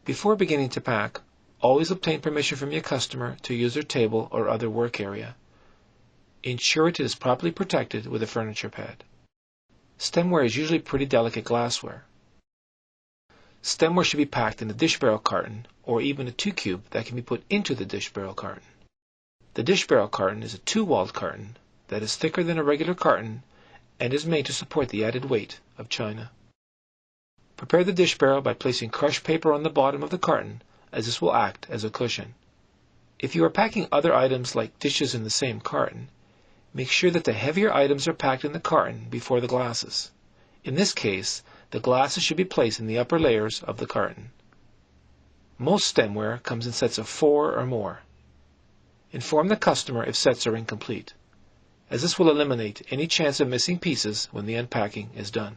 Before beginning to pack, always obtain permission from your customer to use their table or other work area. Ensure it is properly protected with a furniture pad. Stemware is usually pretty delicate glassware. Stemware should be packed in a dish barrel carton or even a 2-cube that can be put into the dish barrel carton. The dish barrel carton is a 2-walled carton that is thicker than a regular carton and is made to support the added weight of china. Prepare the dish barrel by placing crushed paper on the bottom of the carton, as this will act as a cushion. If you are packing other items like dishes in the same carton, make sure that the heavier items are packed in the carton before the glasses. In this case, the glasses should be placed in the upper layers of the carton. Most stemware comes in sets of 4 or more. Inform the customer if sets are incomplete, as this will eliminate any chance of missing pieces when the unpacking is done.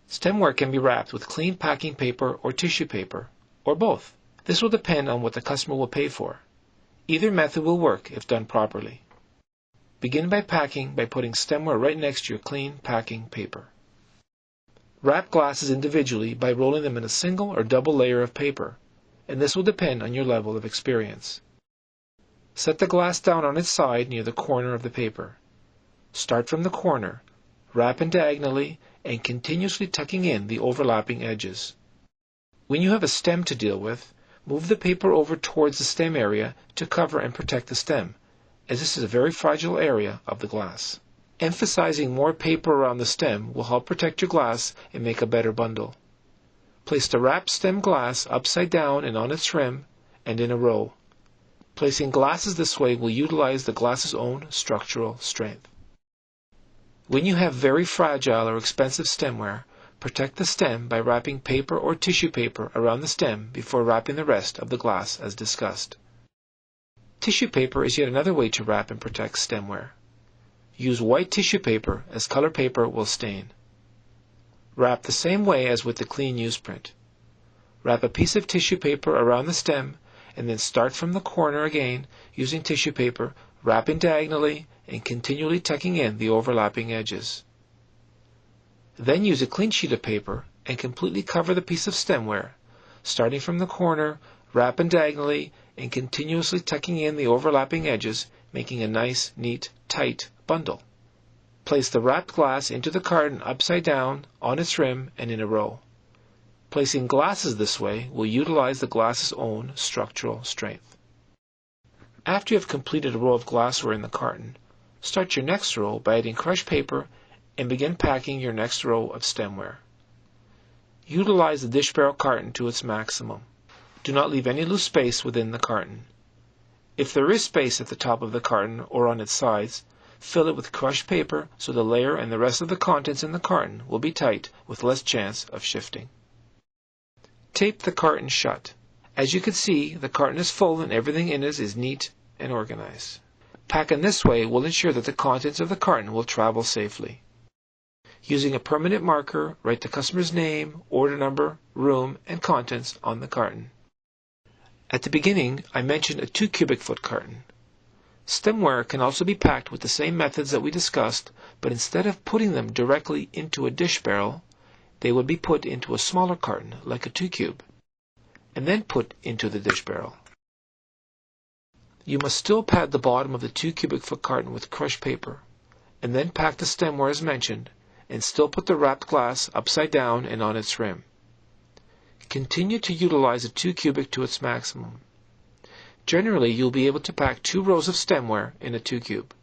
Stemware can be wrapped with clean packing paper or tissue paper, or both. This will depend on what the customer will pay for. Either method will work if done properly. Begin by packing by putting stemware right next to your clean packing paper. Wrap glasses individually by rolling them in a single or double layer of paper, and this will depend on your level of experience. Set the glass down on its side near the corner of the paper. Start from the corner, wrap diagonally, and continuously tucking in the overlapping edges. When you have a stem to deal with, move the paper over towards the stem area to cover and protect the stem, as this is a very fragile area of the glass. Emphasizing more paper around the stem will help protect your glass and make a better bundle. Place the wrapped stem glass upside down and on its rim and in a row. Placing glasses this way will utilize the glass's own structural strength. When you have very fragile or expensive stemware, protect the stem by wrapping paper or tissue paper around the stem before wrapping the rest of the glass as discussed. Tissue paper is yet another way to wrap and protect stemware. Use white tissue paper, as color paper will stain. Wrap the same way as with the clean newsprint. Wrap a piece of tissue paper around the stem and then start from the corner again using tissue paper, wrapping diagonally and continually tucking in the overlapping edges. Then use a clean sheet of paper and completely cover the piece of stemware, starting from the corner, wrapping diagonally and continuously tucking in the overlapping edges, making a nice, neat, tight bundle. Place the wrapped glass into the carton upside down, on its rim, and in a row. Placing glasses this way will utilize the glass's own structural strength. After you have completed a row of glassware in the carton, start your next row by adding crushed paper and begin packing your next row of stemware. Utilize the dish barrel carton to its maximum. Do not leave any loose space within the carton. If there is space at the top of the carton or on its sides, fill it with crushed paper so the layer and the rest of the contents in the carton will be tight with less chance of shifting. Tape the carton shut. As you can see, the carton is full and everything in it is neat and organized. Packing this way will ensure that the contents of the carton will travel safely. Using a permanent marker, write the customer's name, order number, room, and contents on the carton. At the beginning, I mentioned a 2 cubic foot carton. Stemware can also be packed with the same methods that we discussed, but instead of putting them directly into a dish barrel, they would be put into a smaller carton, like a 2 cube, and then put into the dish barrel. You must still pad the bottom of the 2 cubic foot carton with crushed paper, and then pack the stemware as mentioned, and still put the wrapped glass upside down and on its rim. Continue to utilize a 2 cubic to its maximum. Generally, you'll be able to pack 2 rows of stemware in a 2 cube.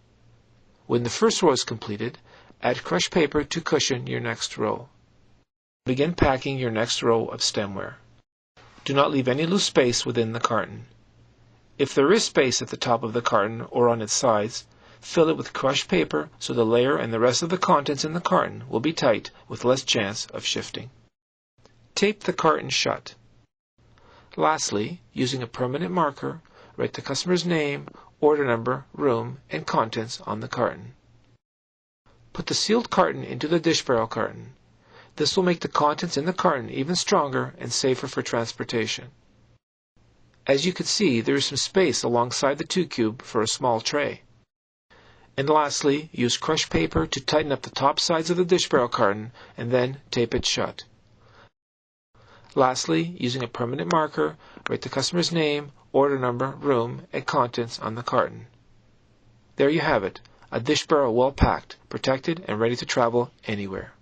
When the first row is completed, add crushed paper to cushion your next row. Begin packing your next row of stemware. Do not leave any loose space within the carton. If there is space at the top of the carton or on its sides, fill it with crushed paper so the layer and the rest of the contents in the carton will be tight with less chance of shifting. Tape the carton shut. Lastly, using a permanent marker, write the customer's name, order number, room, and contents on the carton. Put the sealed carton into the dish barrel carton. This will make the contents in the carton even stronger and safer for transportation. As you can see, there is some space alongside the 2 cube for a small tray. And lastly, use crushed paper to tighten up the top sides of the dish barrel carton and then tape it shut. Lastly, using a permanent marker, write the customer's name, order number, room, and contents on the carton. There you have it, a dish barrel well packed, protected, and ready to travel anywhere.